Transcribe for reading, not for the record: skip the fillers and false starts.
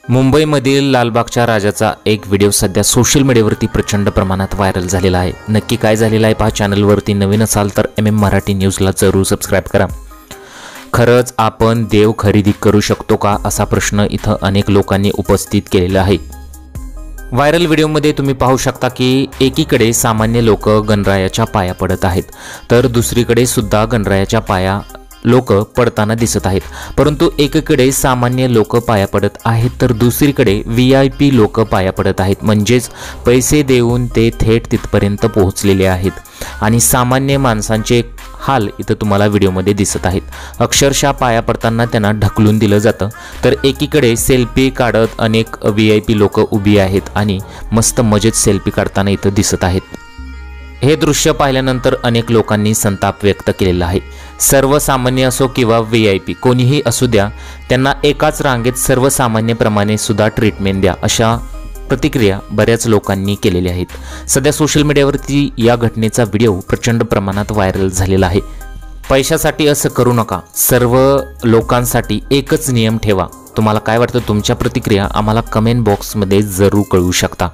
मुंबईमधील लालबागच्या राजाचा एक व्हिडिओ सध्या सोशल मीडियावरती प्रचंड प्रमाणात व्हायरल झालेला आहे। नक्की काय झालेला आहे पहा। चॅनलवरती नवीन असाल तर MM मराठी न्यूजला जरूर सबस्क्राइब करा। खरंच आपण देव खरेदी करू शकतो का असा प्रश्न इथं अनेक लोकांनी उपस्थित केलेला आहे। व्हायरल व्हिडिओमध्ये तुम्ही पाहू शकता की एकीकडे सामान्य लोक गणरायाच्या पाया पडत आहेत, तर दुसरीकडे सुद्धा गणरायाच्या पाया लोक पडताना दिसत आहेत। परंतु एकीकडे सामान्य लोक पाया पडत आहेत तर दुसरीकडे VIP लोक पाया पडत आहेत, म्हणजेच पैसे देऊन ते थेट तिथपर्यंत पोहोचलेले आहेत आणि सामान्य माणसांचे हाल इथं तुम्हाला व्हिडिओमध्ये दिसत आहेत। अक्षरशः पाया पडताना त्यांना ढकलून दिलं जातं, तर एकीकडे सेल्फी काढत अनेक VIP लोक उभी आहेत आणि मस्त मजेत सेल्फी काढताना इथं दिसत आहेत। हे दृश्य पाहिल्यानंतर अनेक लोकांनी संताप व्यक्त केलेला आहे। सर्वसामान्य असो किंवा VIP कोणीही असू द्या, त्यांना एकाच रांगेत सर्वसामान्यप्रमाणे सुद्धा ट्रीटमेंट द्या, अशा प्रतिक्रिया बऱ्याच लोकांनी केलेल्या आहेत। सध्या सोशल मीडियावरती या घटनेचा व्हिडिओ प्रचंड प्रमाणात व्हायरल झालेला आहे। पैशासाठी असं करू नका, सर्व लोकांसाठी एकच नियम ठेवा। तुम्हाला काय वाटतं? तुमच्या प्रतिक्रिया आम्हाला कमेंट बॉक्समध्ये जरूर कळवू शकता।